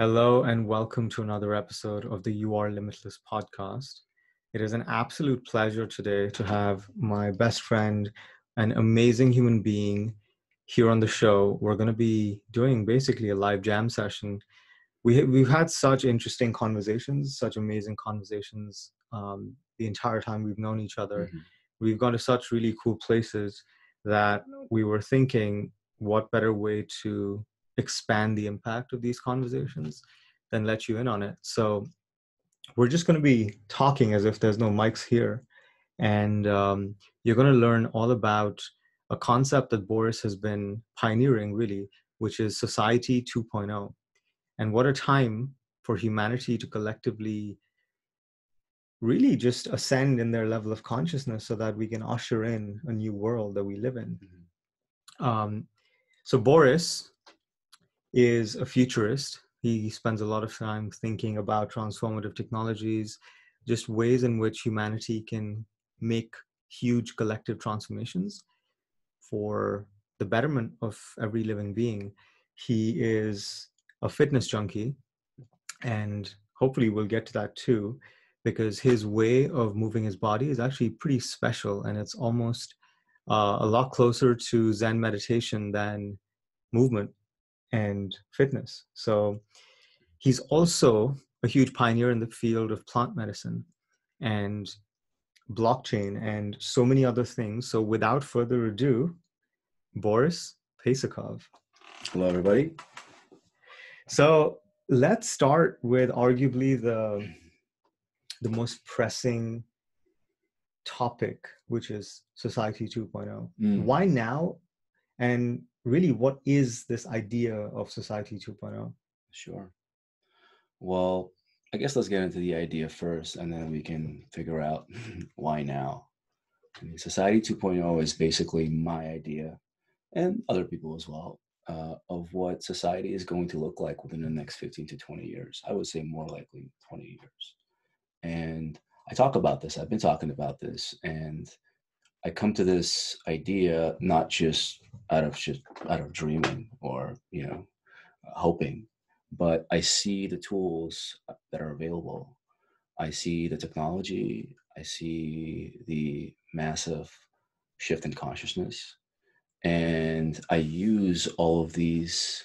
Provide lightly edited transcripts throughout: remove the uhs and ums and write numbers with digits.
Hello and welcome to another episode of the You Are Limitless podcast. It is an absolute pleasure today to have my best friend, an amazing human being here on the show. We're going to be doing basically a live jam session. We've had such interesting conversations, such amazing conversations the entire time we've known each other. Mm-hmm. We've gone to such really cool places that we were thinking, what better way to expand the impact of these conversations than let you in on it. So we're just going to be talking as if there's no mics here. And you're going to learn all about a concept that Boris has been pioneering, really, which is Society 2.0. And what a time for humanity to collectively really just ascend in their level of consciousness so that we can usher in a new world that we live in. So Boris is a futurist. He spends a lot of time thinking about transformative technologies, just ways in which humanity can make huge collective transformations for the betterment of every living being. He is a fitness junkie, and hopefully we'll get to that too, because his way of moving his body is actually pretty special, and it's almost a lot closer to Zen meditation than movement and fitness. So he's also a huge pioneer in the field of plant medicine and blockchain and so many other things. So without further ado, Boris Peysakhov. Hello, everybody. So let's start with arguably the most pressing topic, which is Society 2.0. Why now? And really, what is this idea of Society 2.0? Sure. Well, I guess let's get into the idea first, and then we can figure out why now. I mean, Society 2.0 is basically my idea, and other people as well, of what society is going to look like within the next 15 to 20 years. I would say more likely 20 years. And I talk about this. I've been talking about this, and I come to this idea not just out of dreaming or hoping, but I see the tools that are available. I see the technology. I see the massive shift in consciousness, and I use all this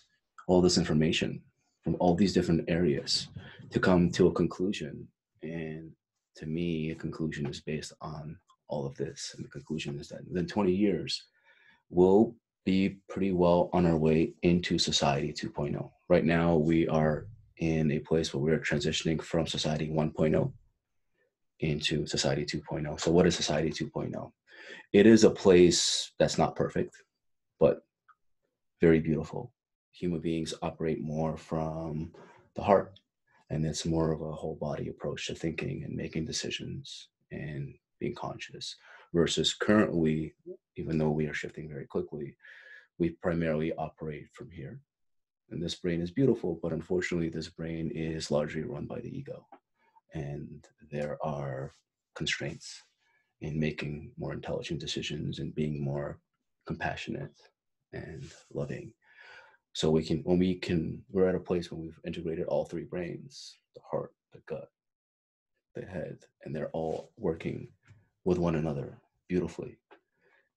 information from all these different areas to come to a conclusion. And to me, a conclusion is based on all of this. And the conclusion is that within 20 years, we'll be pretty well on our way into Society 2.0. Right now, we are in a place where we're transitioning from Society 1.0 into Society 2.0. So what is Society 2.0? It is a place that's not perfect, but very beautiful. Human beings operate more from the heart, and it's more of a whole body approach to thinking and making decisions and being conscious, versus currently, even though we are shifting very quickly, we primarily operate from here. And this brain is beautiful, but unfortunately this brain is largely run by the ego, and there are constraints in making more intelligent decisions and being more compassionate and loving. So we're at a place when we've integrated all three brains, the heart, the gut, the head, and they're all working with one another beautifully.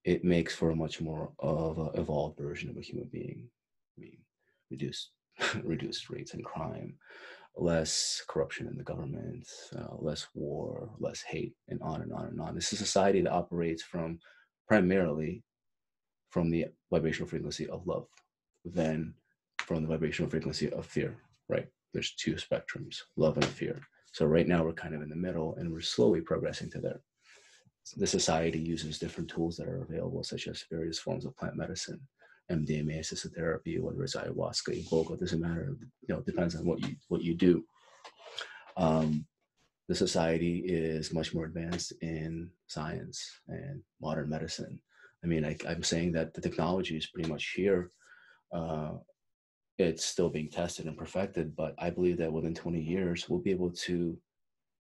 It makes for a much more of an evolved version of a human being. I mean, reduced rates in crime, less corruption in the government, less war, less hate, and on and on and on. This is a society that operates primarily from the vibrational frequency of love, than from the vibrational frequency of fear, right? There's two spectrums, love and fear. So right now we're kind of in the middle, and we're slowly progressing to there. The society uses different tools that are available, such as various forms of plant medicine, MDMA assisted therapy, whether it's ayahuasca, iboga, doesn't matter. Depends on what you do. The society is much more advanced in science and modern medicine. I mean, I'm saying that the technology is pretty much here. It's still being tested and perfected, but I believe that within 20 years, we'll be able to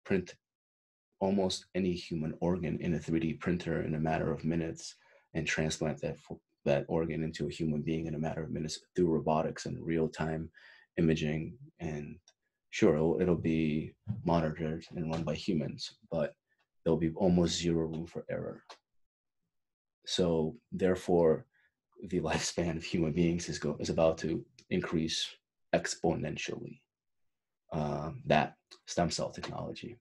print almost any human organ in a 3D printer in a matter of minutes and transplant that organ into a human being in a matter of minutes through robotics and real-time imaging, and sure, it'll be monitored and run by humans, but there'll be almost zero room for error. So therefore, the lifespan of human beings is about to increase exponentially. That stem cell technology,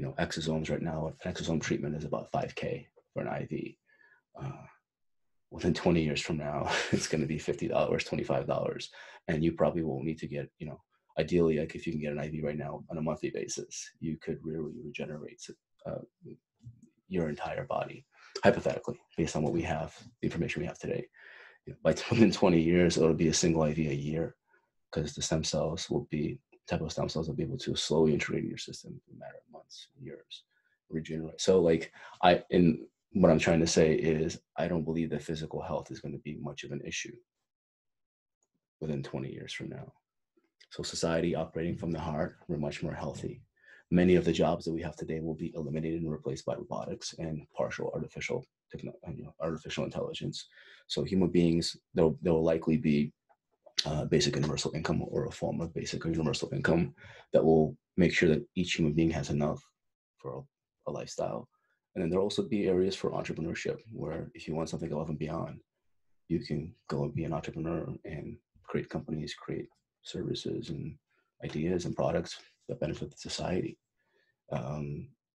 exosomes right now, an exosome treatment is about 5K for an IV. Within 20 years from now, it's going to be $50, $25, and you probably won't need to get, ideally, like if you can get an IV right now on a monthly basis, you could really regenerate your entire body, hypothetically, based on what we have, the information we have today. Within 20 years, it'll be a single IV a year, because the stem cells will be type of stem cells will be able to slowly integrate in your system in a matter of months, years, regenerate. So what I'm trying to say is, I don't believe that physical health is going to be much of an issue within 20 years from now. So society operating from the heart, we're much more healthy. Many of the jobs that we have today will be eliminated and replaced by robotics and partial artificial intelligence. So human beings, there will likely be basic universal income, or a form of basic or universal income that will make sure that each human being has enough for a lifestyle. And then there'll also be areas for entrepreneurship, where if you want something above and beyond, you can go and be an entrepreneur and create companies, create services and ideas and products that benefit the society.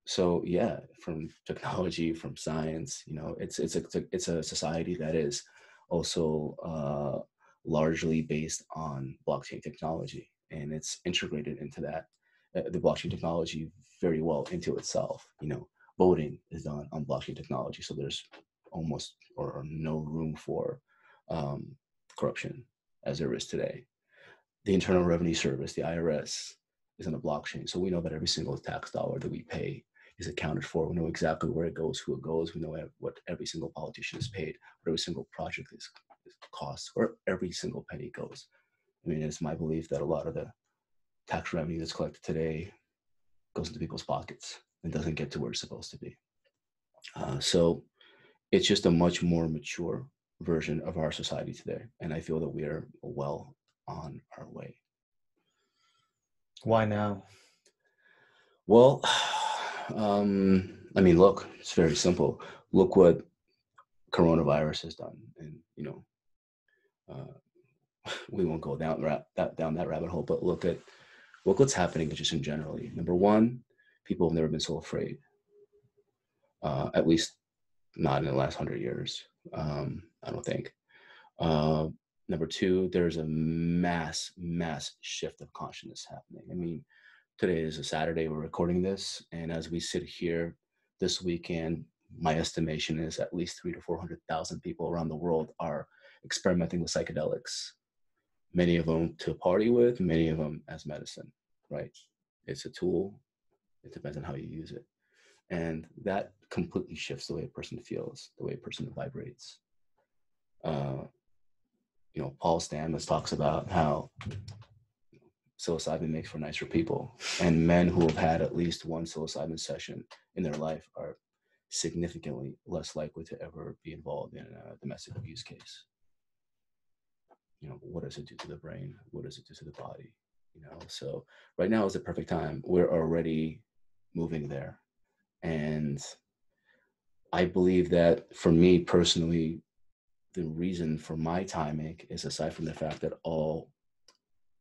So yeah, from technology, from science, it's a society that is also largely based on blockchain technology, and it's integrated into that the blockchain technology very well into itself. Voting is done on blockchain technology, so there's almost or no room for corruption as there is today. The Internal Revenue Service, the IRS, is on a blockchain, so we know that every single tax dollar that we pay is accounted for. We know exactly where it goes, who it goes. We know what every single politician is paid, what every single project is costs, where every single penny goes. I mean, it's my belief that a lot of the tax revenue that's collected today goes into people's pockets and doesn't get to where it's supposed to be. So it's just a much more mature version of our society today, and I feel that we are well on our way. Why now? Well, look, it's very simple. Look what coronavirus has done, and we won't go down that rabbit hole. But look what's happening just in generally. Number one, people have never been so afraid. At least not in the last 100 years. I don't think. Number two, there's a mass shift of consciousness happening. I mean, today is a Saturday, we're recording this, and as we sit here this weekend, my estimation is at least 300,000 to 400,000 people around the world are experimenting with psychedelics. Many of them to party with, many of them as medicine, right? It's a tool. It depends on how you use it. And that completely shifts the way a person feels, the way a person vibrates. Paul Stamets talks about how psilocybin makes for nicer people, and men who have had at least one psilocybin session in their life are significantly less likely to ever be involved in a domestic abuse case. What does it do to the brain? What does it do to the body? So right now is the perfect time. We're already moving there. And I believe that for me personally, the reason for my timing is, aside from the fact that all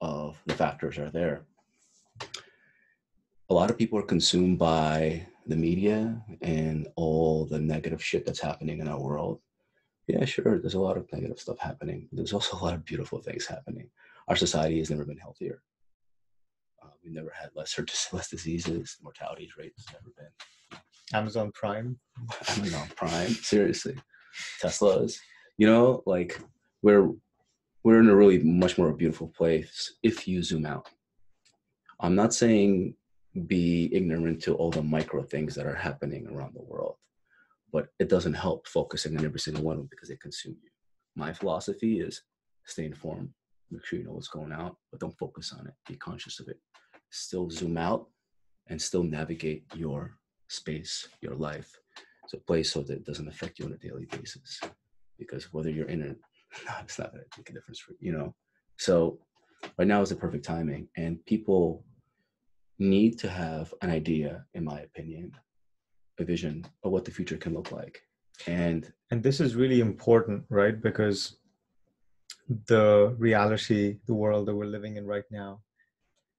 of the factors are there, a lot of people are consumed by the media and all the negative shit that's happening in our world. Yeah, sure, there's a lot of negative stuff happening, but there's also a lot of beautiful things happening. Our society has never been healthier. We've never had less diseases. Mortality rate has never been. Amazon Prime. Seriously. Teslas. We're in a really much more beautiful place if you zoom out. I'm not saying be ignorant to all the micro things that are happening around the world, but it doesn't help focusing on every single one of them because they consume you. My philosophy is stay informed, make sure you know what's going on, but don't focus on it. Be conscious of it. Still zoom out and still navigate your space, your life, to a place so that it doesn't affect you on a daily basis. Because whether you're in it, it's not going to make a difference for you. So Right now is the perfect timing, and people need to have an idea, in my opinion, a vision of what the future can look like. And this is really important, right? Because the reality, the world that we're living in right now,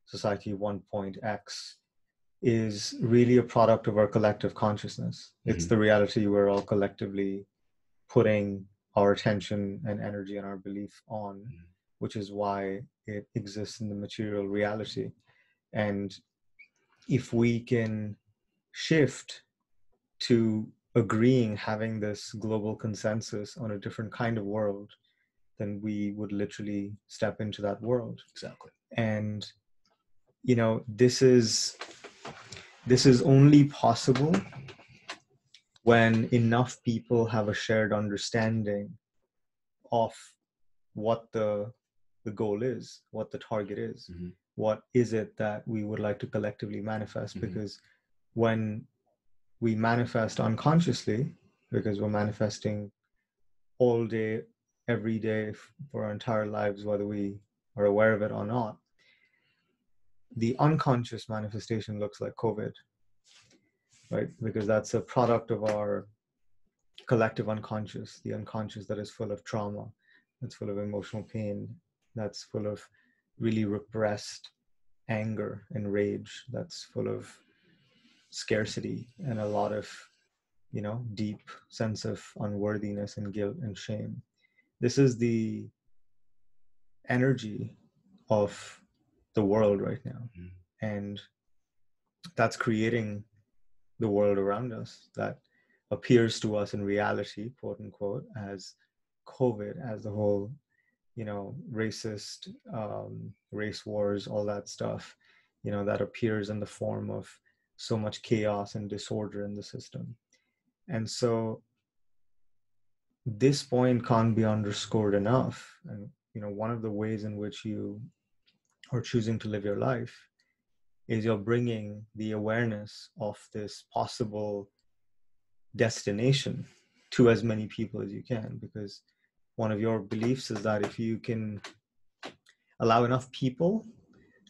society 1.x, is really a product of our collective consciousness. It's the reality we're all collectively putting our attention and energy and our belief on, which is why it exists in the material reality. And if we can shift to agreeing, having this global consensus on a different kind of world, then we would literally step into that world. Exactly. And, you know, this is only possible when enough people have a shared understanding of what the goal is, what the target is, what is it that we would like to collectively manifest. Because when we manifest unconsciously, because we're manifesting all day, every day for our entire lives, whether we are aware of it or not, the unconscious manifestation looks like COVID, right? Because that's a product of our collective unconscious, the unconscious that is full of trauma, that's full of emotional pain, that's full of really repressed anger and rage, that's full of scarcity and a lot of, you know, deep sense of unworthiness and guilt and shame. This is the energy of the world right now. And that's creating the world around us that appears to us in reality, quote unquote, as COVID, as the whole, you know, racist, race wars, all that stuff, you know, that appears in the form of so much chaos and disorder in the system. And so this point can't be underscored enough. And, you know, one of the ways in which you are choosing to live your life is you're bringing the awareness of this possible destination to as many people as you can, because one of your beliefs is that if you can allow enough people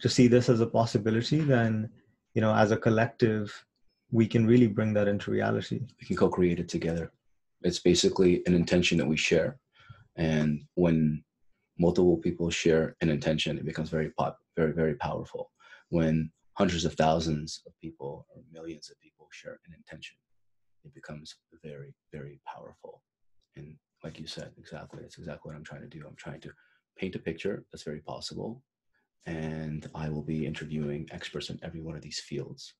to see this as a possibility, then, you know, as a collective, we can really bring that into reality. We can co-create it together. It's basically an intention that we share. And when multiple people share an intention, it becomes very, very powerful. When hundreds of thousands of people or millions of people share an intention, it becomes very, very powerful. And like you said, exactly, that's exactly what I'm trying to do. I'm trying to paint a picture that's very possible. And I will be interviewing experts in every one of these fields,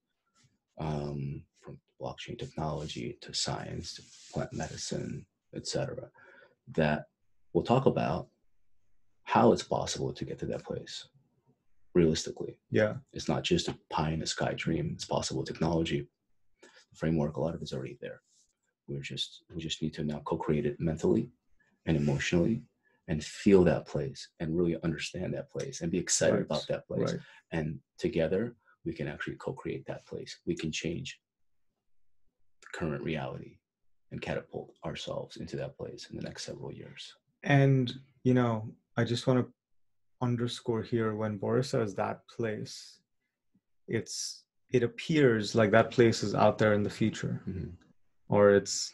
from blockchain technology to science to plant medicine, etc., that will talk about how it's possible to get to that place realistically. Yeah. It's not just a pie in the sky dream. It's possible. Technology, the framework, a lot of it's already there. We just need to now co-create it mentally and emotionally and feel that place and really understand that place and be excited about that place. Right. And together we can actually co-create that place. We can change the current reality and catapult ourselves into that place in the next several years. And, you know, I just want to underscore here, when Boris says that place, it appears like that place is out there in the future, or it's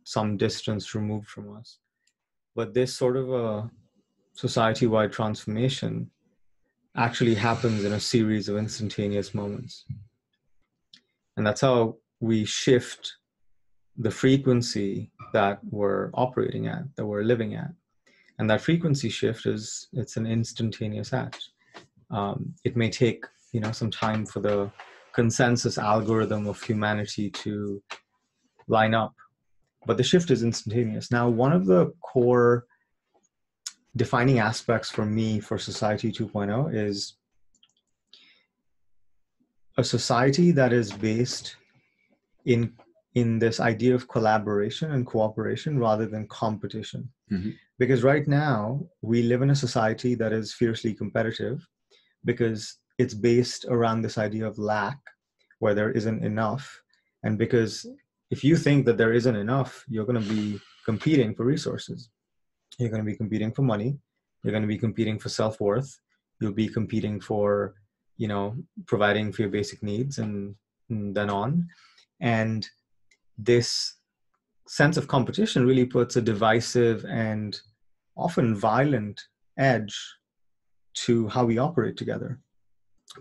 some distance removed from us. But this sort of a society-wide transformation actually happens in a series of instantaneous moments. And that's how we shift the frequency that we're operating at, that we're living at. And that frequency shift it's an instantaneous act. It may take, you know, some time for the consensus algorithm of humanity to line up, but the shift is instantaneous. Now, one of the core defining aspects for me for Society 2.0 is a society that is based in this idea of collaboration and cooperation rather than competition. Because right now we live in a society that is fiercely competitive because it's based around this idea of lack, where there isn't enough. And because if you think that there isn't enough, you're going to be competing for resources. You're going to be competing for money. You're going to be competing for self-worth. you'll be competing for, providing for your basic needs and then on. And this sense of competition really puts a divisive and often violent edge to how we operate together.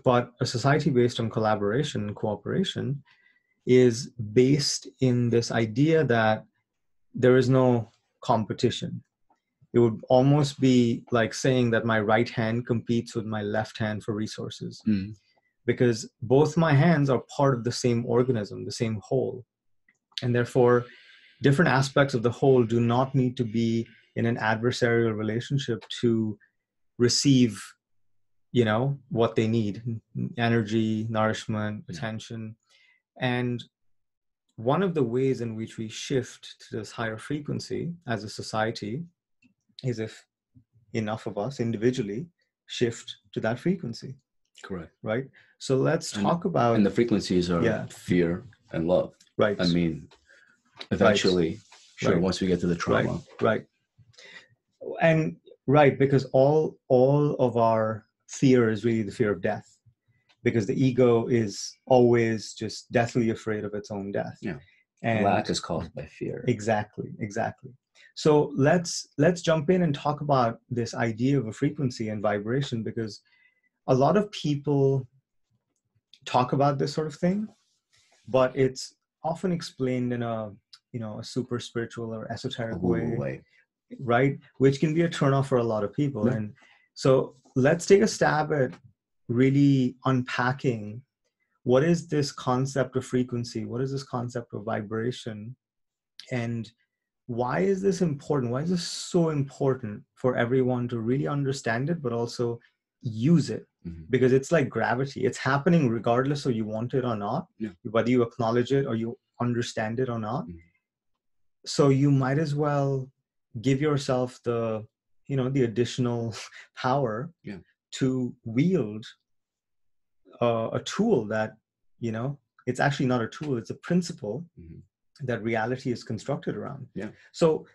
But a society based on collaboration and cooperation is based in this idea that there is no competition. It would almost be like saying that my right hand competes with my left hand for resources, because both my hands are part of the same organism, the same whole. And therefore, different aspects of the whole do not need to be in an adversarial relationship to receive, what they need: energy, nourishment, attention. And one of the ways in which we shift to this higher frequency as a society is if enough of us individually shift to that frequency. Correct. Right? So let's talk about... And the frequencies are fear and love. Right. I mean, eventually, once we get to the trauma. Right. And because all of our fear is really the fear of death, because the ego is always just deathly afraid of its own death. Yeah. And lack is caused by fear. Exactly. So let's jump in and talk about this idea of a frequency and vibration, because a lot of people talk about this sort of thing, but it's often explained in a super spiritual or esoteric way, right? Which can be a turnoff for a lot of people. Yeah. And so let's take a stab at really unpacking what is this concept of frequency, what is this concept of vibration, and why is this important? Why is this so important for everyone to really understand it, but also use it? Because it's like gravity. It's happening regardless of you want it or not, whether you acknowledge it or you understand it or not. So you might as well give yourself the additional power to wield a tool that, it's actually not a tool, it's a principle that reality is constructed around. Yeah. So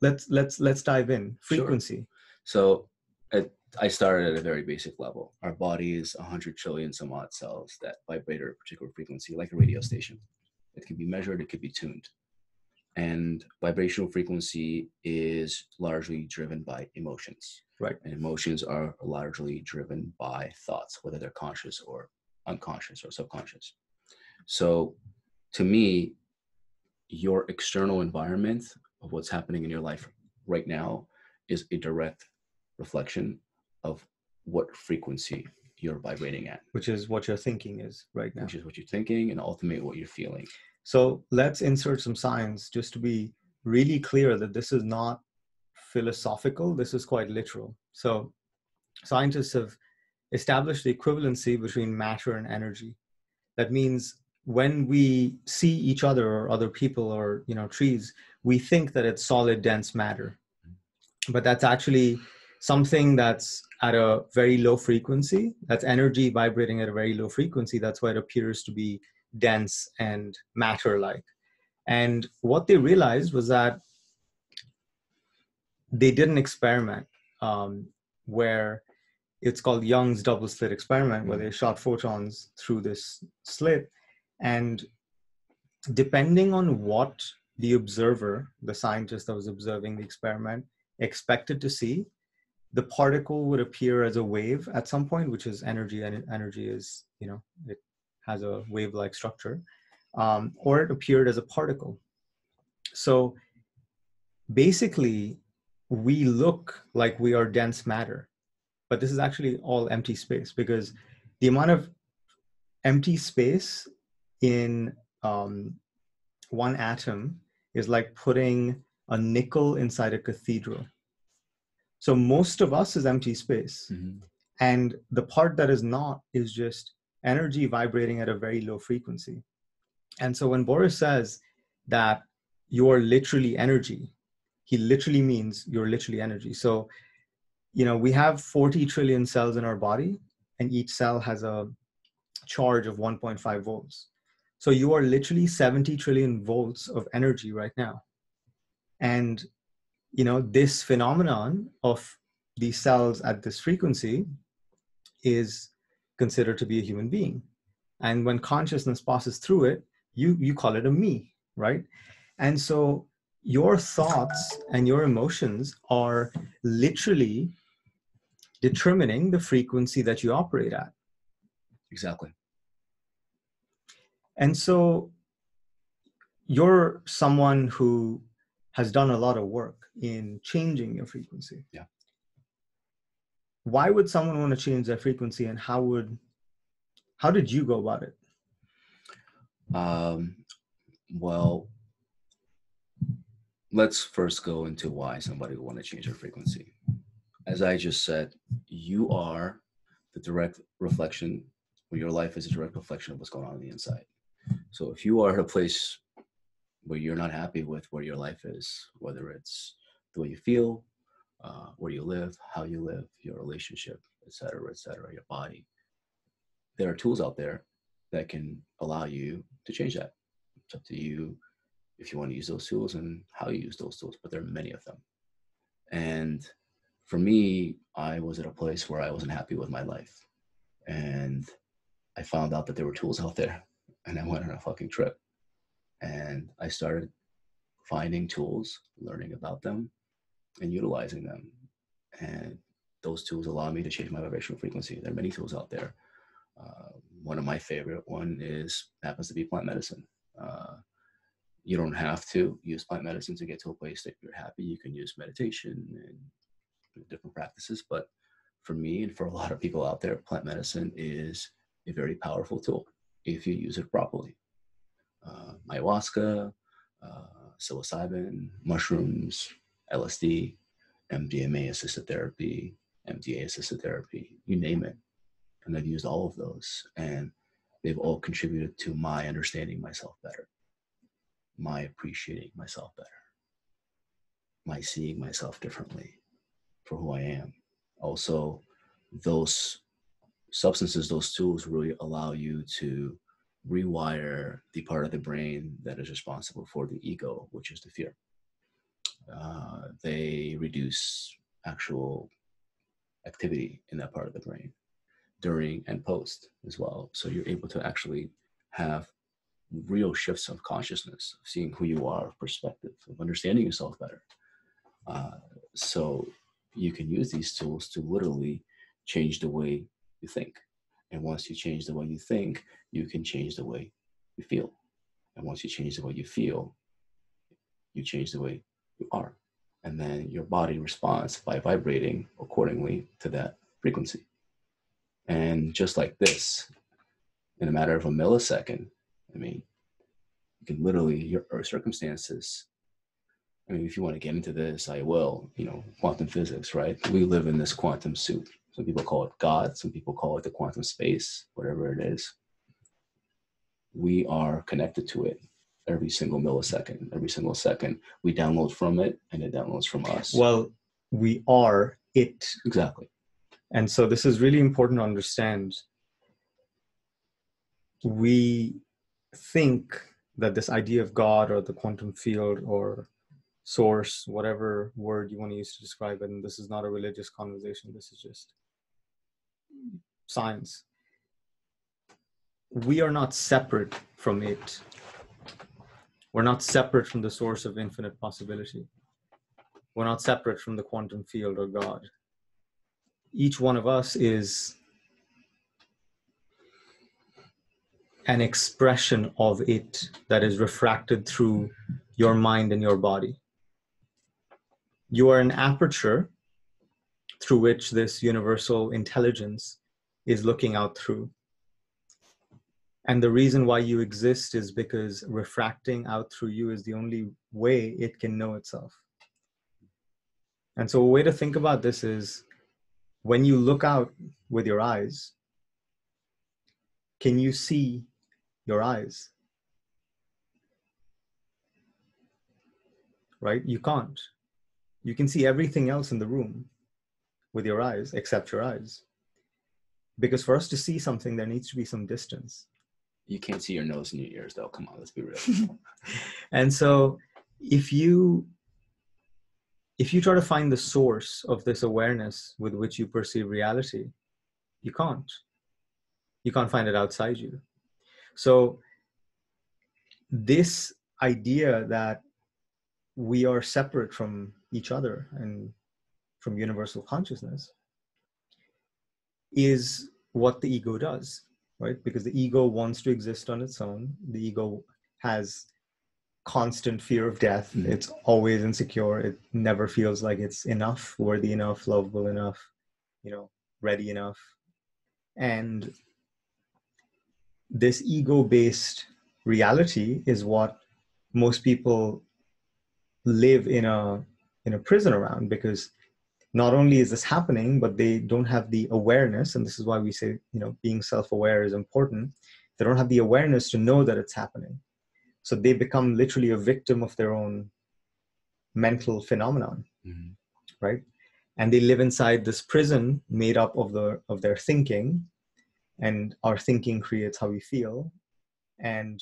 let's dive in. Frequency. Sure. So I started at a very basic level. Our body is 100 trillion some odd cells that vibrate at a particular frequency, like a radio station. It can be measured, it can be tuned. And vibrational frequency is largely driven by emotions. Right. And emotions are largely driven by thoughts, whether they're conscious or unconscious or subconscious. So to me, your external environment of what's happening in your life right now is a direct reflection of what frequency you're vibrating at. Which is what your thinking is right now. Which is what you're thinking and ultimately what you're feeling. So let's insert some science just to be really clear that this is not philosophical, this is quite literal. So scientists have established the equivalency between matter and energy. That means when we see each other or other people or trees, we think that it's solid, dense matter. But that's actually something that's at a very low frequency. That's energy vibrating at a very low frequency. That's why it appears to be dense and matter-like. And what they realized was that they did an experiment where it's called Young's double slit experiment, where they shot photons through this slit. And depending on what the observer, the scientist that was observing the experiment, expected to see, the particle would appear as a wave at some point, which is energy, and energy is, it has a wave-like structure, or it appeared as a particle. So basically, we look like we are dense matter, but this is actually all empty space, because the amount of empty space in one atom is like putting a nickel inside a cathedral. So most of us is empty space. And the part that is not is just energy vibrating at a very low frequency. And so when Boris says that you're literally energy, he literally means you're literally energy. So, we have 40 trillion cells in our body, and each cell has a charge of 1.5 volts. So you are literally 70 trillion volts of energy right now. And, this phenomenon of these cells at this frequency is considered to be a human being. And when consciousness passes through it, you call it a me, right? And so your thoughts and your emotions are literally determining the frequency that you operate at. Exactly. And so you're someone who has done a lot of work in changing your frequency. Yeah. Why would someone want to change their frequency, and how did you go about it? Well, let's first go into why somebody would want to change their frequency. As I just said, you are the direct reflection, or your life is a direct reflection of what's going on the inside. So if you are at a place where you're not happy with where your life is, whether it's the way you feel, where you live, how you live, your relationship, et cetera, your body, there are tools out there that can allow you to change that. It's up to you if you want to use those tools and how you use those tools, but there are many of them. And for me, I was at a place where I wasn't happy with my life. And I found out that there were tools out there, and I went on a fucking trip. And I started finding tools, learning about them, and utilizing them. And those tools allow me to change my vibrational frequency. There are many tools out there. One of my favorite happens to be plant medicine. You don't have to use plant medicine to get to a place that you're happy. You can use meditation and different practices. But for me and for a lot of people out there, plant medicine is a very powerful tool if you use it properly. Ayahuasca, psilocybin, mushrooms, LSD, MDMA assisted therapy, MDA assisted therapy, you name it. And I've used all of those, and they've all contributed to my understanding myself better, my appreciating myself better, my seeing myself differently for who I am. Also, those substances, those tools really allow you to rewire the part of the brain that is responsible for the ego, which is the fear. They reduce actual activity in that part of the brain during and post as well. So you're able to actually have real shifts of consciousness, of seeing who you are, of perspective, of understanding yourself better. So you can use these tools to literally change the way you think. And once you change the way you think, you can change the way you feel. And once you change the way you feel, you change the way you are. And then your body responds by vibrating accordingly to that frequency. And just like this, in a matter of a millisecond, I mean, you can literally, your circumstances, I mean, if you want to get into this, I will, quantum physics, right? We live in this quantum soup. Some people call it God. Some people call it the quantum space, whatever it is. We are connected to it every single millisecond. Every single second, we download from it, and it downloads from us. Well, we are it. Exactly. And so this is really important to understand. We think that this idea of God or the quantum field or source, whatever word you want to use to describe it, and this is not a religious conversation, this is just science. We are not separate from it. We're not separate from the source of infinite possibility. We're not separate from the quantum field or God. Each one of us is an expression of it that is refracted through your mind and your body. You are an aperture through which this universal intelligence is looking out through. And the reason why you exist is because refracting out through you is the only way it can know itself. And so a way to think about this is, when you look out with your eyes, can you see your eyes? Right? You can't. You can see everything else in the room with your eyes, except your eyes. Because for us to see something, there needs to be some distance. You can't see your nose and your ears, though. Come on, let's be real. And so if you try to find the source of this awareness with which you perceive reality, You can't. You can't find it outside you. So this idea that we are separate from each other and from universal consciousness is what the ego does, right? Because the ego wants to exist on its own. The ego has constant fear of death. Mm-hmm. It's always insecure. It never feels like it's enough, worthy enough, lovable enough, ready enough. And this ego-based reality is what most people live in a prison around, because not only is this happening, but they don't have the awareness, and this is why we say, being self-aware is important. They don't have the awareness to know that it's happening. So they become literally a victim of their own mental phenomenon, mm-hmm. right? And they live inside this prison made up of their thinking, and our thinking creates how we feel. And,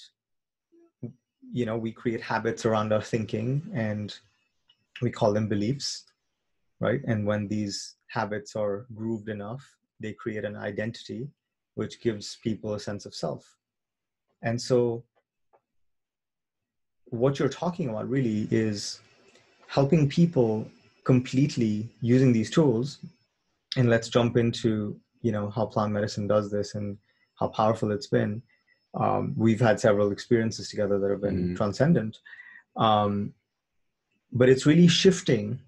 we create habits around our thinking, and we call them beliefs, right? And when these habits are grooved enough, they create an identity, which gives people a sense of self. And so what you're talking about really is helping people completely using these tools. And let's jump into, how plant medicine does this and how powerful it's been. We've had several experiences together that have been mm-hmm. transcendent. But it's really shifting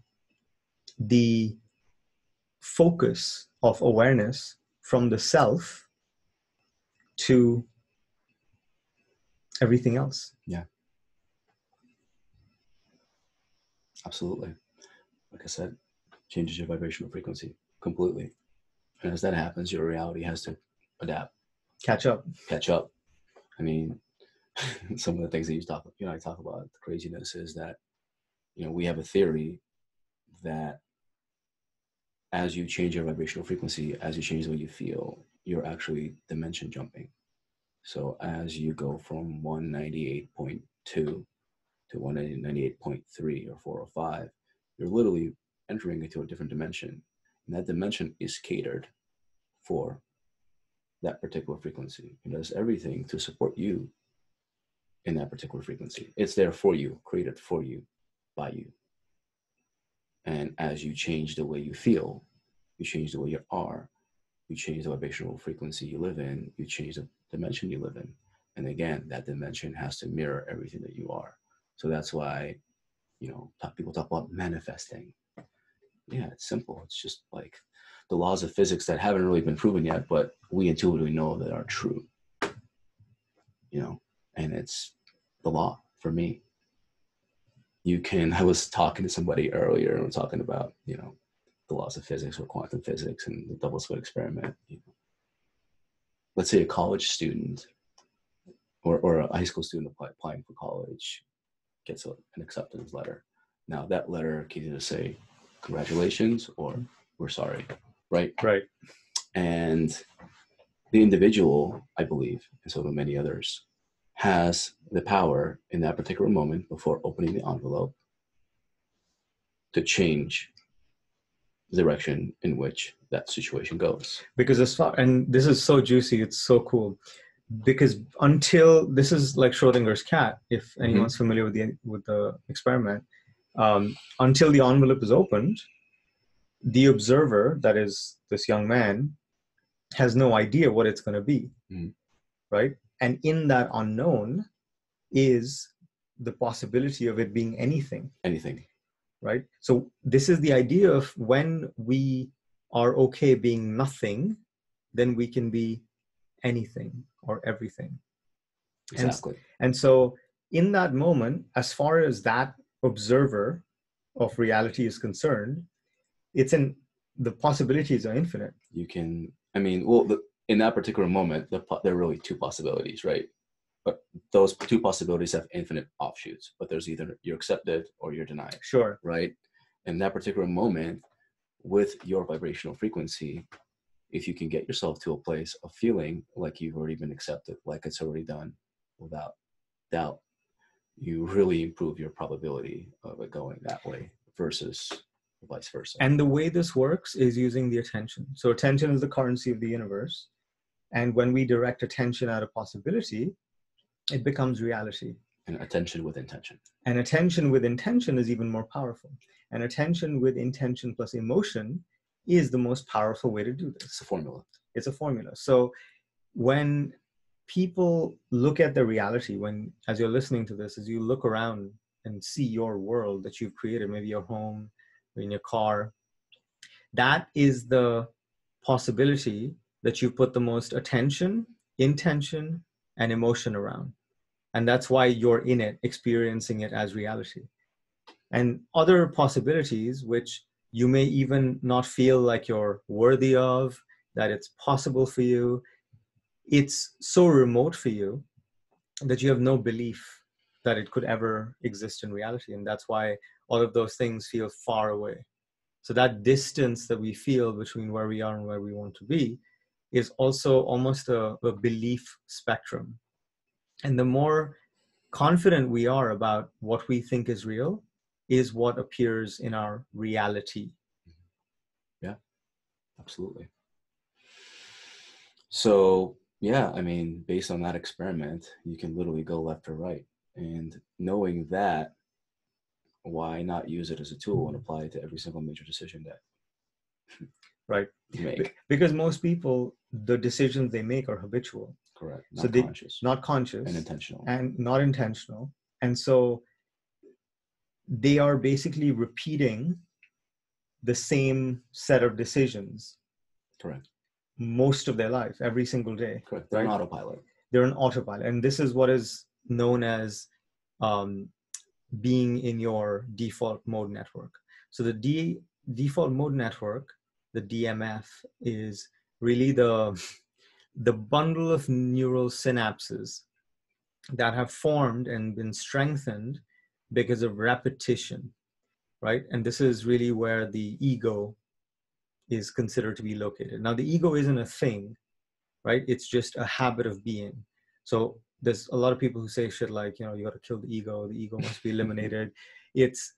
the focus of awareness from the self to everything else. Yeah. Absolutely. Like I said, changes your vibrational frequency completely. And as that happens, your reality has to adapt. Catch up. I mean, some of the things that I talk about, the craziness is that, we have a theory that as you change your vibrational frequency, as you change the way you feel, you're actually dimension jumping. So as you go from 198.2 to 198.3 or 4 or 5, you're literally entering into a different dimension. And that dimension is catered for that particular frequency. It does everything to support you in that particular frequency. It's there for you, created for you, by you. And as you change the way you feel, you change the way you are, you change the vibrational frequency you live in, you change the dimension you live in. And again, that dimension has to mirror everything that you are. So that's why, people talk about manifesting. Yeah, it's simple. It's just like the laws of physics that haven't really been proven yet, but we intuitively know that are true. And it's the law for me. I was talking to somebody earlier and we're talking about, the laws of physics or quantum physics and the double slit experiment. Let's say a college student or a high school student applying for college gets an acceptance letter. Now that letter can either say congratulations or we're sorry, right? Right. And the individual, I believe, and so do many others, has the power in that particular moment before opening the envelope to change the direction in which that situation goes. Because and this is so juicy, it's so cool. Because until, this is like Schrodinger's cat, if anyone's mm-hmm. familiar with the experiment, until the envelope is opened, the observer, that is this young man, has no idea what it's going to be, mm-hmm. right? And in that unknown is the possibility of it being anything. Right? So this is the idea of when we are okay being nothing, then we can be anything or everything. Exactly. And so in that moment, as far as that observer of reality is concerned, the possibilities are infinite. In that particular moment, there are really two possibilities, right? But those two possibilities have infinite offshoots, but there's either you're accepted or you're denied. Sure. Right? In that particular moment, with your vibrational frequency, if you can get yourself to a place of feeling like you've already been accepted, like it's already done without doubt, you really improve your probability of it going that way versus vice versa. And the way this works is using the attention. So attention is the currency of the universe. And when we direct attention at a possibility, it becomes reality. And attention with intention. And attention with intention is even more powerful. And attention with intention plus emotion is the most powerful way to do this. It's a formula. It's a formula. So when people look at the reality, when, as you're listening to this, as you look around and see your world that you've created, maybe your home or in your car, that is the possibility that you put the most attention, intention, and emotion around. And that's why you're in it, experiencing it as reality. And other possibilities, which you may even not feel like you're worthy of, that it's possible for you, it's so remote for you that you have no belief that it could ever exist in reality. And that's why all of those things feel far away. So that distance that we feel between where we are and where we want to be is also almost a belief spectrum. And the more confident we are about what we think is real is what appears in our reality. Yeah, absolutely. So, yeah, I mean, based on that experiment, you can literally go left or right. And knowing that, why not use it as a tool and apply it to every single major decision that right you make? Because most people, the decisions they make are habitual. Correct. Not conscious. Not conscious. And intentional. And not intentional. And so they are basically repeating the same set of decisions. Correct. Most of their life, every single day. Correct. They're an autopilot. They're an autopilot. And this is what is known as being in your default mode network. So the default mode network, the DMF, is really the bundle of neural synapses that have formed and been strengthened because of repetition, right? And this is really where the ego is considered to be located. Now, the ego isn't a thing, right? It's just a habit of being. So there's a lot of people who say shit like, you got to kill the ego must be eliminated. It's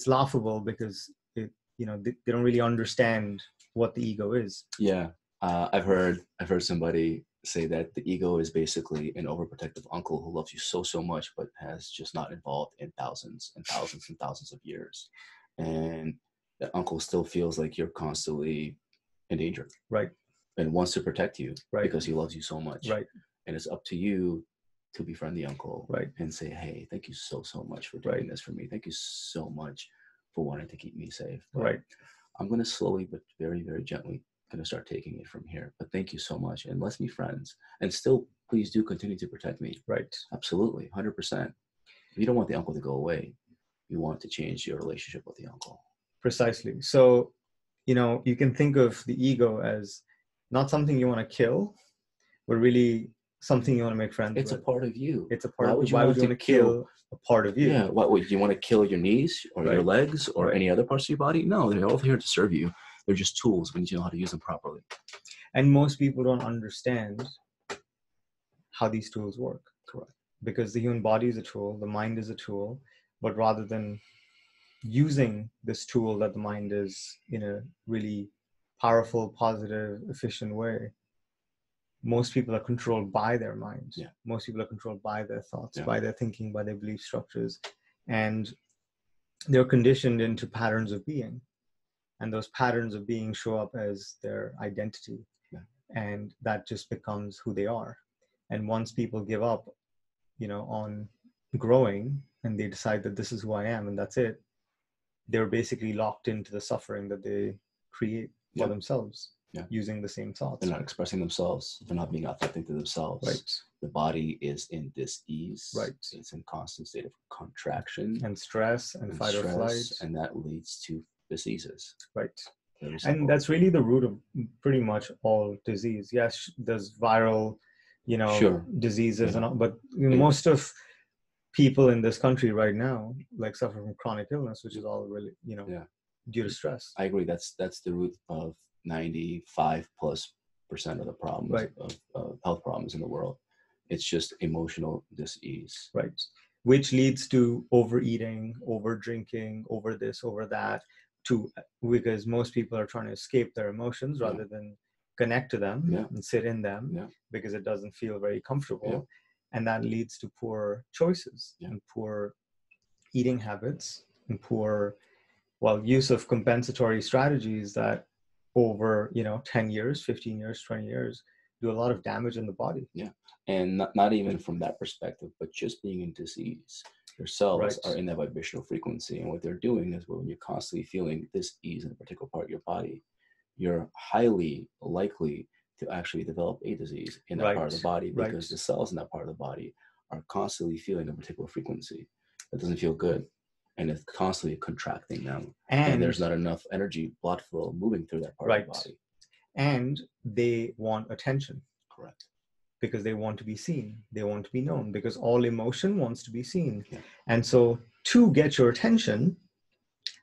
laughable because they don't really understand what the ego is. Yeah. I've heard somebody say that the ego is basically an overprotective uncle who loves you so much, but has just not evolved in thousands and thousands and thousands of years. And that uncle still feels like you're constantly in danger. Right. And wants to protect you. Right. Because he loves you so much. Right. And it's up to you to befriend the uncle. Right. And say, hey, thank you so much for doing this for me. Thank you so much for wanting to keep me safe. But right. I'm going to slowly but very, very gently going to start taking it from here. But thank you so much. And let's be friends. And still, please do continue to protect me. Right. Absolutely. 100%. You don't want the uncle to go away. You want to change your relationship with the uncle. Precisely. So, you can think of the ego as not something you want to kill, but really something you want to make friends with. It's a part of you. It's a part of you. Why would you want to kill a part of you? Yeah. What would you want to kill your knees or your legs or any other parts of your body? No, they're all here to serve you. They're just tools. We need to know how to use them properly. And most people don't understand how these tools work. Correct. Because the human body is a tool, the mind is a tool, but rather than using this tool that the mind is in a really powerful, positive, efficient way, most people are controlled by their minds. Yeah. Most people are controlled by their thoughts, by their thinking, by their belief structures. And they're conditioned into patterns of being. And those patterns of being show up as their identity. Yeah. And that just becomes who they are. And once people give up, on growing and they decide that this is who I am and that's it, they're basically locked into the suffering that they create for themselves using the same thoughts. They're not expressing themselves. They're not being authentic to themselves. Right. The body is in dis-ease. Right. It's in constant state of contraction. And stress and fight or flight. And that leads to diseases. Right. And that's really the root of pretty much all disease. Yes, there's viral, diseases and all, but most of people in this country right now suffer from chronic illness, which is all really, due to stress. I agree. That's the root of 95+% of the problems of health problems in the world. It's just emotional dis-ease. Right. which leads to overeating, over drinking, over this, over that, because most people are trying to escape their emotions rather than connect to them and sit in them because it doesn't feel very comfortable. And that leads to poor choices and poor eating habits and poor, use of compensatory strategies that over, 10 years, 15 years, 20 years, do a lot of damage in the body. Yeah. And not even from that perspective, but just being in disease. Your cells are in that vibrational frequency. And what they're doing is when you're constantly feeling dis-ease in a particular part of your body, you're highly likely to actually develop a disease in that part of the body because the cells in that part of the body are constantly feeling a particular frequency that doesn't feel good. And it's constantly contracting them. And there's not enough energy, blood flow moving through that part of the body. And they want attention. Correct. Because they want to be seen. They want to be known because all emotion wants to be seen. Yeah. And so to get your attention,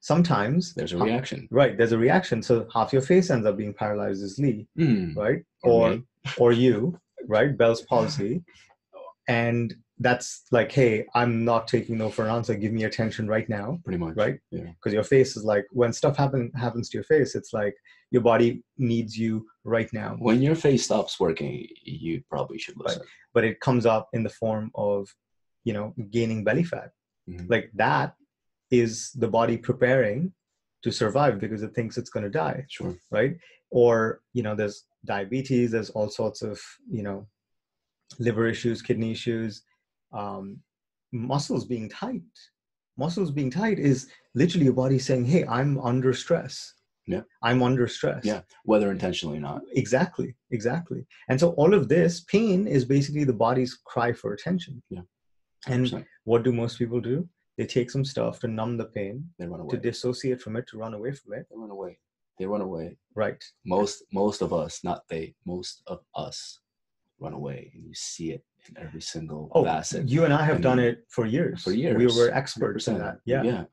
sometimes there's a reaction. Right. There's a reaction. So half your face ends up being paralyzed as Lee, right? Or you, right? Bell's palsy. And that's like, hey, I'm not taking no for an answer. Give me attention right now. Pretty much. Right? Yeah. Because your face is like, when stuff happens to your face, it's like your body needs you right now. When your face stops working, you probably should listen. Right. But it comes up in the form of, gaining belly fat. Mm-hmm. Like that is the body preparing to survive because it thinks it's going to die. Sure. Right? Or, there's diabetes, there's all sorts of, liver issues, kidney issues, muscles being tight. Muscles being tight is literally your body saying, hey, I'm under stress. Yeah. I'm under stress. Yeah. Whether intentionally or not. Exactly. And so all of this pain is basically the body's cry for attention. Yeah. 100%. And what do most people do? They take some stuff to numb the pain, they run away. To dissociate from it, to run away from it. They run away. Right. Most of us, not they, most of us run away, and you see it in every single facet. You and I have done it for years. We were experts in that. Yeah.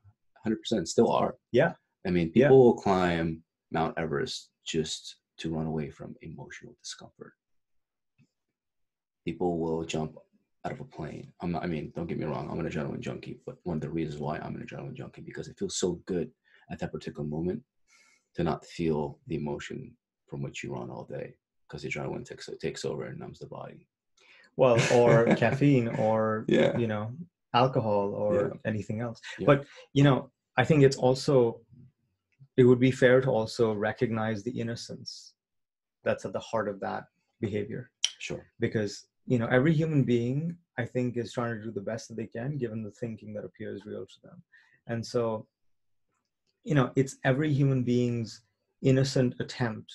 100%. Still are. Yeah. I mean, people will climb Mount Everest just to run away from emotional discomfort. People will jump out of a plane. Don't get me wrong, I'm an adrenaline junkie, but one of the reasons why I'm an adrenaline junkie, because it feels so good at that particular moment to not feel the emotion from which you run all day, because the adrenaline takes over and numbs the body. Well, or caffeine, or alcohol, or anything else. Yeah. But I think it would be fair to also recognize the innocence that's at the heart of that behavior. Sure. Because every human being, I think, is trying to do the best that they can given the thinking that appears real to them. And so it's every human being's innocent attempt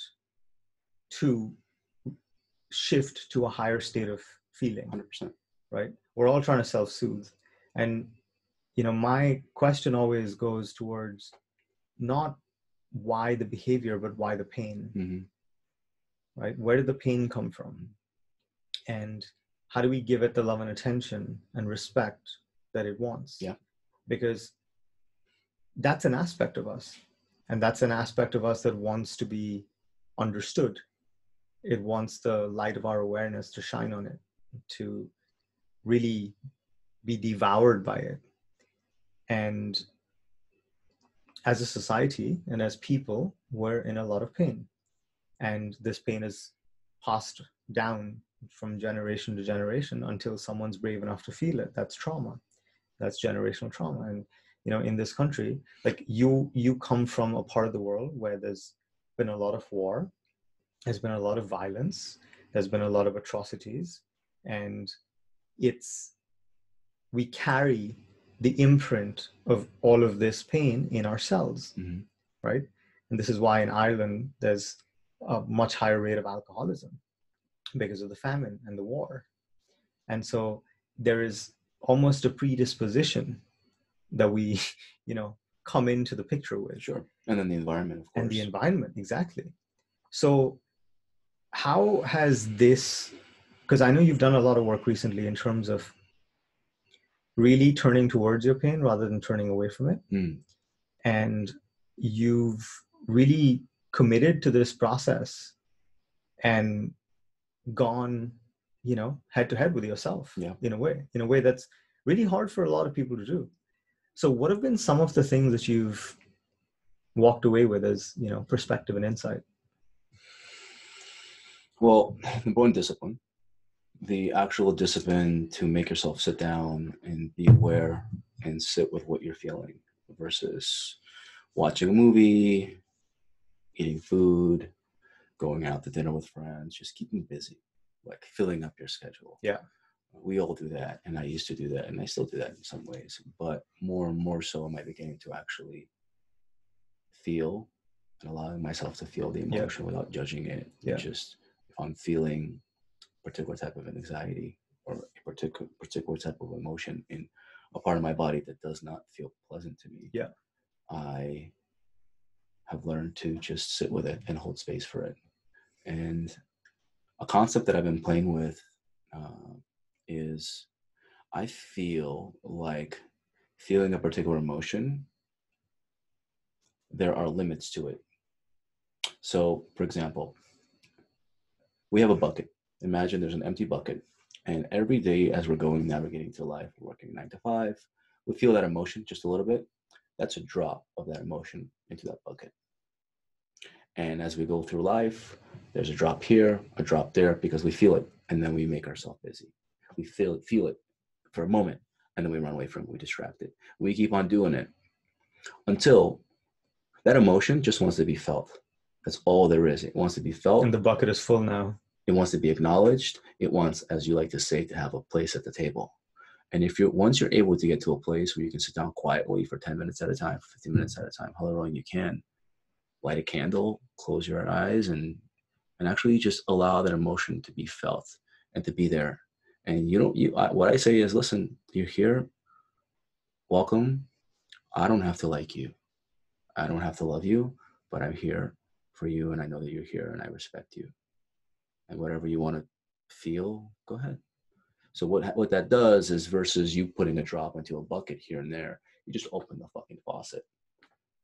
to shift to a higher state of feeling. 100%. Right? We're all trying to self-soothe. And, my question always goes towards not why the behavior, but why the pain. Mm-hmm. Right? Where did the pain come from? And how do we give it the love and attention and respect that it wants? Yeah. Because that's an aspect of us. And that's an aspect of us that wants to be understood. It wants the light of our awareness to shine on it, to really be devoured by it. And as a society and as people, we're in a lot of pain. And this pain is passed down from generation to generation until someone's brave enough to feel it. That's trauma. That's generational trauma. And, in this country, like you come from a part of the world where there's been a lot of war, there's been a lot of violence, there's been a lot of atrocities, and we carry the imprint of all of this pain in ourselves, mm-hmm. right? And this is why in Ireland, there's a much higher rate of alcoholism because of the famine and the war. And so there is almost a predisposition that we, come into the picture with. Sure. And then the environment, of course. And the environment, exactly. So how has this, because I know you've done a lot of work recently in terms of really turning towards your pain rather than turning away from it. Mm. And you've really committed to this process and gone, head to head with yourself in a way that's really hard for a lot of people to do. So what have been some of the things that you've walked away with as, perspective and insight? Well, important discipline, the actual discipline to make yourself sit down and be aware and sit with what you're feeling versus watching a movie, eating food, going out to dinner with friends, just keeping busy, like filling up your schedule. Yeah. We all do that. And I used to do that. And I still do that in some ways. But more and more so am I beginning to actually feel and allowing myself to feel the emotion without judging it. Yeah. Just if I'm feeling a particular type of anxiety or a particular type of emotion in a part of my body that does not feel pleasant to me, I have learned to just sit with it and hold space for it. And a concept that I've been playing with is I feel like feeling a particular emotion, there are limits to it. So, for example, we have a bucket. Imagine there's an empty bucket. And every day as we're going, navigating through life, working 9 to 5, we feel that emotion just a little bit. That's a drop of that emotion into that bucket. And as we go through life, there's a drop here, a drop there, because we feel it. And then we make ourselves busy. We feel it for a moment, and then we run away from it. We distract it. We keep on doing it until that emotion just wants to be felt. That's all there is. It wants to be felt. And the bucket is full now. It wants to be acknowledged. It wants, as you like to say, to have a place at the table. And once you're able to get to a place where you can sit down quietly for 10 minutes at a time, 15 minutes at a time, however long you can, light a candle, close your eyes, and actually just allow that emotion to be felt and to be there. And what I say is, listen, you're here. Welcome. I don't have to like you. I don't have to love you, but I'm here for you. And I know that you're here and I respect you. And whatever you want to feel, go ahead. So what that does is, versus you putting a drop into a bucket here and there, you just open the fucking faucet.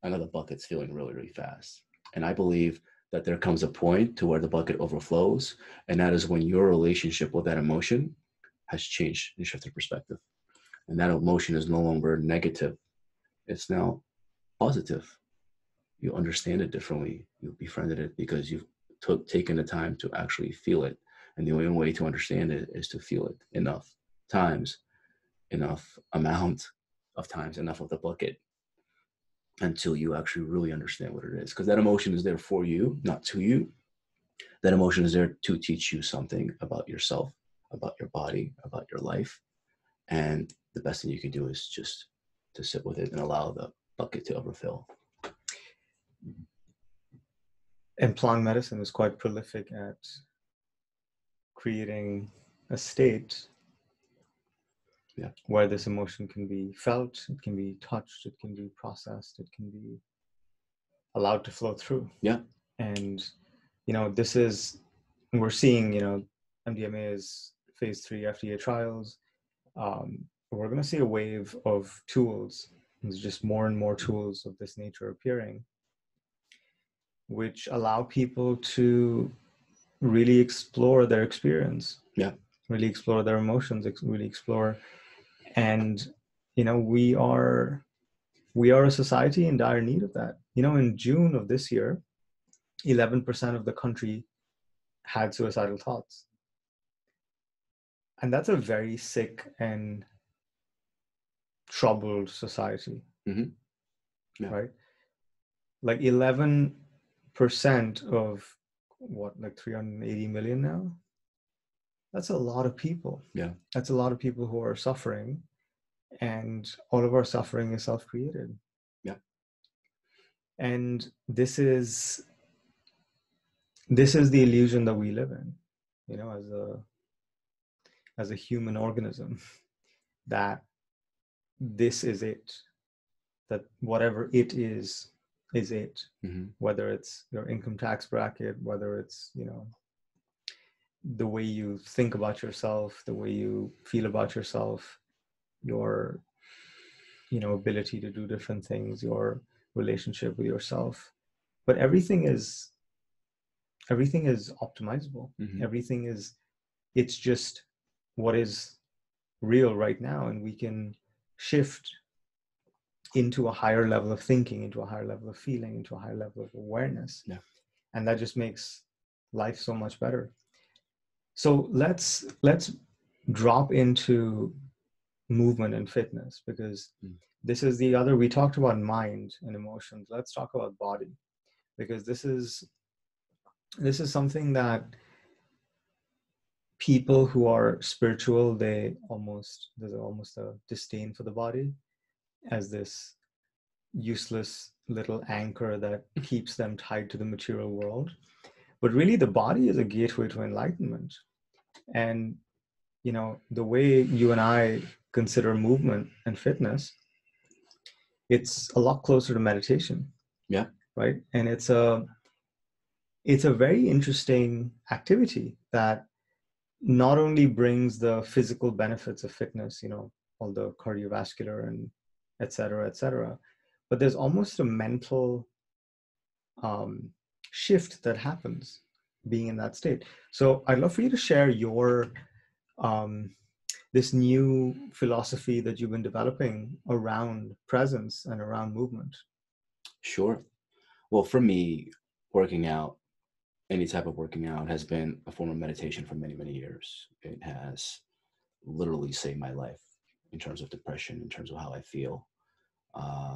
I know the bucket's filling really, really fast. And I believe that there comes a point to where the bucket overflows. And that is when your relationship with that emotion has changed and shifted perspective. And that emotion is no longer negative. It's now positive. You understand it differently. You befriended it because you've taken the time to actually feel it. And the only way to understand it is to feel it enough times, enough amount of times, enough of the bucket, until you actually really understand what it is. Because that emotion is there for you, not to you. That emotion is there to teach you something about yourself, about your body, about your life. And the best thing you can do is just to sit with it and allow the bucket to overfill. And plant medicine is quite prolific at creating a state where this emotion can be felt, it can be touched, it can be processed, it can be allowed to flow through. Yeah. And, we're seeing, MDMA is phase 3 FDA trials. We're going to see a wave of tools. There's just more and more tools of this nature appearing, which allow people to really explore their experience. Yeah. Really explore their emotions, really explore. And, we are a society in dire need of that. In June of this year, 11% of the country had suicidal thoughts. And that's a very sick and troubled society. Mm-hmm. Yeah. Right? Like 11% of 380 million now? That's a lot of people. Yeah. That's a lot of people who are suffering, and all of our suffering is self-created. Yeah. And this is the illusion that we live in, as a human organism, that this is it, that whatever it is it. Mm-hmm. Whether it's your income tax bracket, whether it's, the way you think about yourself, the way you feel about yourself, your, ability to do different things, your relationship with yourself. But everything is optimizable. Mm-hmm. It's just what is real right now, and we can shift into a higher level of thinking, into a higher level of feeling, into a higher level of awareness. Yeah. And that just makes life so much better. So let's drop into movement and fitness, because this is the other, we talked about mind and emotions. Let's talk about body, because this is something that people who are spiritual, there's almost a disdain for the body as this useless little anchor that keeps them tied to the material world. But really, the body is a gateway to enlightenment. And the way you and I consider movement and fitness, it's a lot closer to meditation. Yeah. Right. And it's a very interesting activity that not only brings the physical benefits of fitness, all the cardiovascular and et cetera, but there's almost a mental shift that happens being in that state. So I'd love for you to share your this new philosophy that you've been developing around presence and around movement. Sure. Well, for me, working out, any type of working out, has been a form of meditation for many, many years. It has literally saved my life in terms of depression, in terms of how I feel.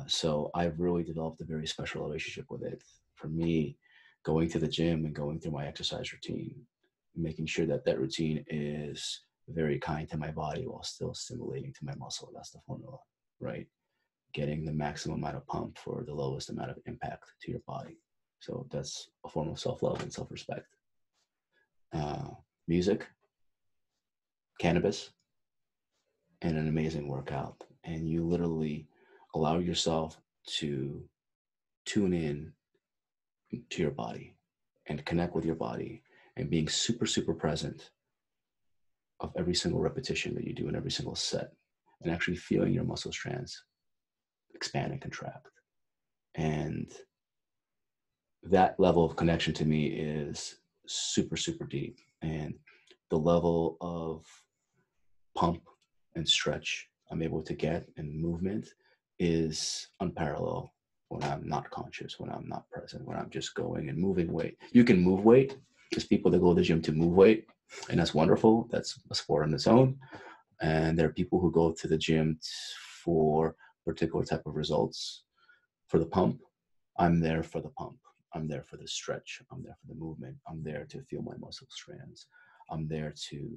So I've really developed a very special relationship with it. For me, going to the gym and going through my exercise routine, making sure that that routine is very kind to my body while still stimulating to my muscle. That's the formula, right? Getting the maximum amount of pump for the lowest amount of impact to your body. So that's a form of self-love and self-respect. Music, cannabis, and an amazing workout. And you literally allow yourself to tune in to your body and connect with your body, and being super, super present of every single repetition that you do in every single set, and actually feeling your muscle strands expand and contract. And that level of connection to me is super, super deep. And the level of pump and stretch I'm able to get and movement is unparalleled when I'm not conscious, when I'm not present, when I'm just going and moving weight. You can move weight. There's people that go to the gym to move weight, and that's wonderful. That's a sport on its own. And there are people who go to the gym for particular type of results. For the pump, I'm there for the pump. I'm there for the stretch. I'm there for the movement. I'm there to feel my muscle strands. I'm there to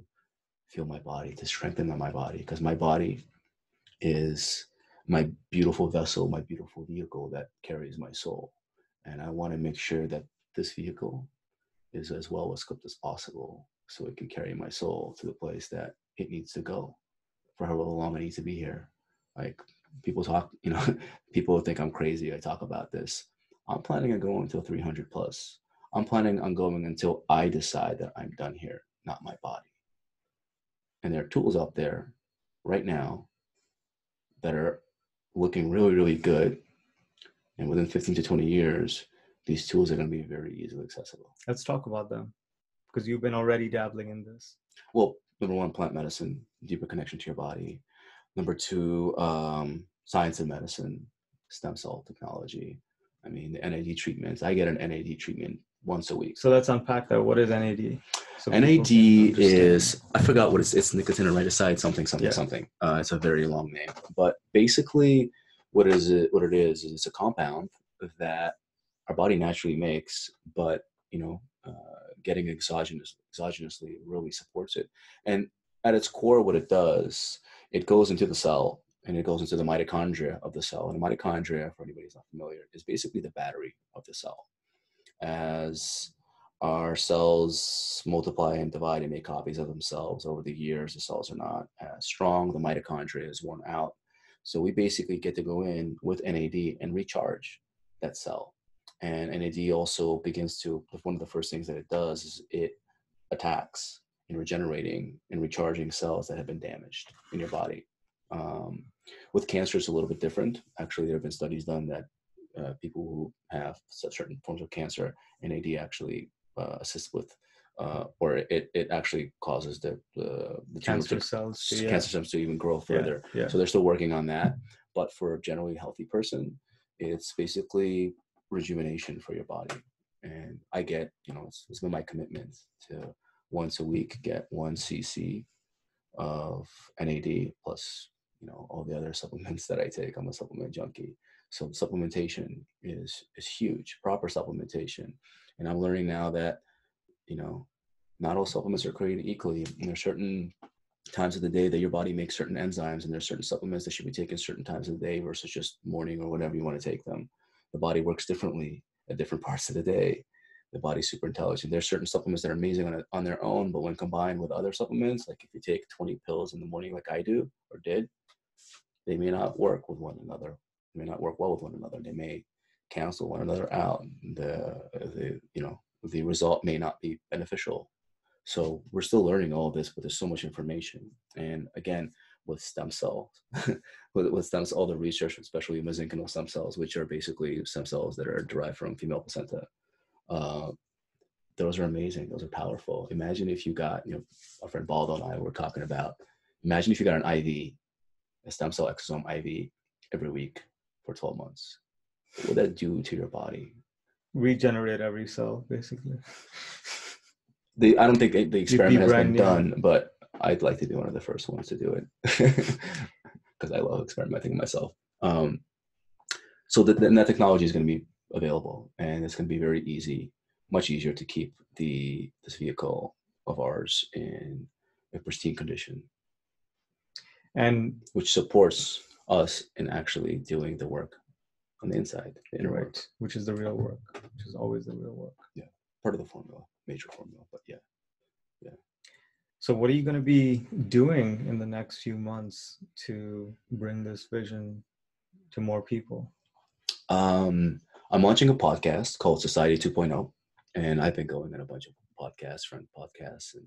feel my body, to strengthen my body, because my body is my beautiful vessel, my beautiful vehicle that carries my soul. And I want to make sure that this vehicle is as well equipped as possible so it can carry my soul to the place that it needs to go for however long I need to be here. Like, people talk, people think I'm crazy. I talk about this. I'm planning on going until 300 plus. I'm planning on going until I decide that I'm done here, not my body. And there are tools out there right now that are looking really, really good. And within 15 to 20 years, these tools are going to be very easily accessible. Let's talk about them, because you've been already dabbling in this. Well, number one, plant medicine, deeper connection to your body. Number two, science of medicine, stem cell technology. I mean, the NAD treatments. I get an NAD treatment once a week. So let's unpack that. What is NAD? So NAD is, I forgot what it's nicotine or something. It's a very long name, but basically what it is it's a compound that our body naturally makes, but getting exogenously really supports it. And at its core, what it does, it goes into the cell and it goes into the mitochondria of the cell. And the mitochondria, for anybody who's not familiar, is basically the battery of the cell. As our cells multiply and divide and make copies of themselves over the years, the cells are not as strong. The mitochondria is worn out. So we basically get to go in with NAD and recharge that cell. And NAD also begins to, one of the first things that it does is it attacks in regenerating and recharging cells that have been damaged in your body. With cancer, it's a little bit different. Actually, there have been studies done that people who have certain forms of cancer, NAD actually assists with or it actually causes the tumor Cancer cells to, cancer cells to even grow further. Yeah. So they're still working on that. But for a generally healthy person, it's basically rejuvenation for your body. And I get, it's been my commitment to once a week get 1 cc of NAD plus, all the other supplements that I take. I'm a supplement junkie. So supplementation is huge, proper supplementation. And I'm learning now that, not all supplements are created equally. And there's certain times of the day that your body makes certain enzymes, and there's certain supplements that should be taken certain times of the day versus just morning or whenever you want to take them. The body works differently at different parts of the day. The body's super intelligent. There's certain supplements that are amazing on their own, but when combined with other supplements, like if you take 20 pills in the morning like I do or did, they may not work with one another. They may not work well with one another. They may cancel one another out. The result may not be beneficial. So we're still learning all of this, but there's so much information. And again, with stem cells, with stem cells, all the research, especially mesenchymal stem cells, which are basically stem cells that are derived from female placenta. Those are amazing. Those are powerful. Imagine if you got, our friend Baldo and I were talking about, imagine if you got an IV, a stem cell exosome IV every week for 12 months. What would that do to your body? Regenerate every cell, basically. I don't think the experiment has been done, but I'd like to be one of the first ones to do it because I love experimenting myself. So that technology is going to be available, and it's going to be very easy, much easier to keep this vehicle of ours in a pristine condition, and which supports us in actually doing the work on the inside, the inner work, which is the real work, which is always the real work. Yeah, part of the formula, major formula, but yeah. So what are you going to be doing in the next few months to bring this vision to more people? I'm launching a podcast called Society 2.0, and I've been going on a bunch of podcasts, friend podcasts, and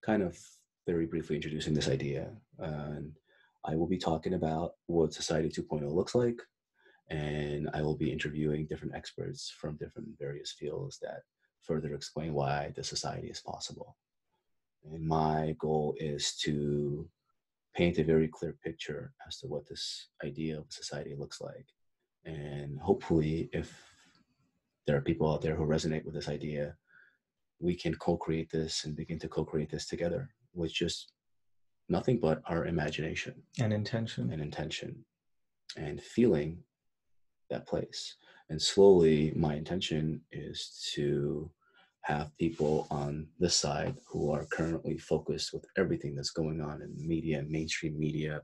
kind of very briefly introducing this idea. And I will be talking about what Society 2.0 looks like, and I will be interviewing different experts from different various fields that further explain why the society is possible. And my goal is to paint a very clear picture as to what this idea of society looks like. And hopefully, if there are people out there who resonate with this idea, we can co-create this and begin to co-create this together with just nothing but our imagination and intention and feeling that place. And slowly, my intention is to have people on this side who are currently focused with everything that's going on in media, mainstream media,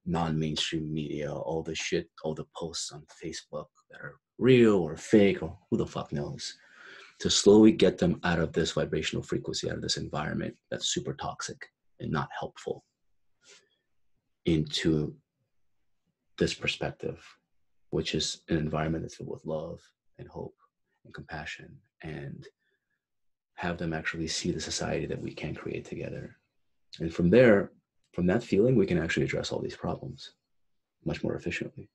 non-mainstream media, all the shit, all the posts on Facebook that are real or fake or who the fuck knows, to slowly get them out of this vibrational frequency, out of this environment that's super toxic and not helpful, into this perspective, which is an environment that's filled with love and hope and compassion, and have them actually see the society that we can create together. And from there, from that feeling, we can actually address all these problems much more efficiently.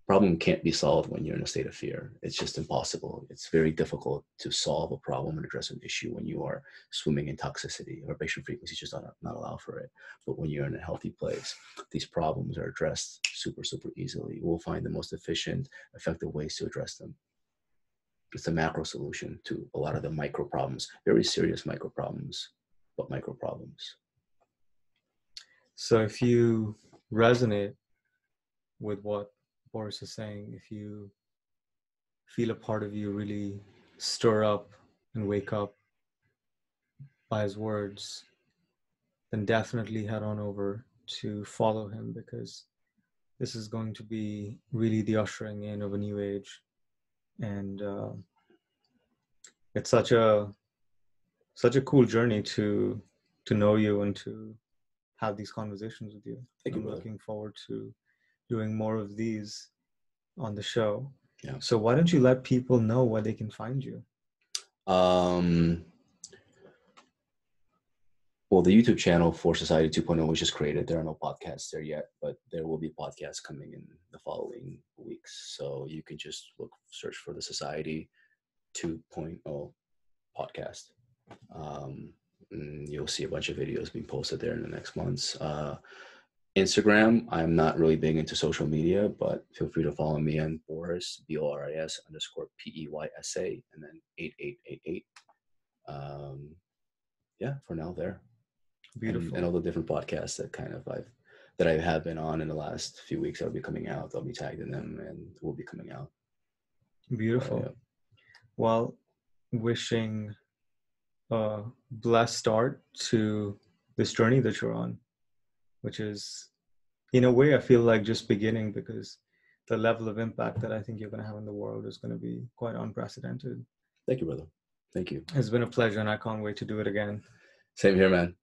Problem can't be solved when you're in a state of fear. It's just impossible. It's very difficult to solve a problem and address an issue when you are swimming in toxicity. Vibration frequency just not allow for it. But when you're in a healthy place, these problems are addressed super, super easily. We'll find the most efficient, effective ways to address them. It's a macro solution to a lot of the micro problems, very serious micro problems, but micro problems. So if you resonate with what Boris is saying, if you feel a part of you really stir up and wake up by his words, then definitely head on over to follow him, because this is going to be really the ushering in of a new age. And it's such a cool journey to know you and to have these conversations with you. I'm looking forward to doing more of these on the show. Yeah. So why don't you let people know where they can find you? Well, the YouTube channel for Society 2.0 was just created. There are no podcasts there yet, but there will be podcasts coming in the following weeks. So you can just search for the Society 2.0 podcast. You'll see a bunch of videos being posted there in the next months. Instagram, I'm not really big into social media, but feel free to follow me on Boris, BORIS underscore PEYSA, and then 8888. Yeah, for now there. And Beautiful. all the different podcasts that I have been on in the last few weeks that'll be coming out. They'll be tagged in them and will be coming out. Beautiful. Yeah. Well, wishing a blessed start to this journey that you're on, which is, in a way, I feel like just beginning, because the level of impact that I think you're going to have in the world is going to be quite unprecedented. Thank you, brother. Thank you. It's been a pleasure, and I can't wait to do it again. Same here, man.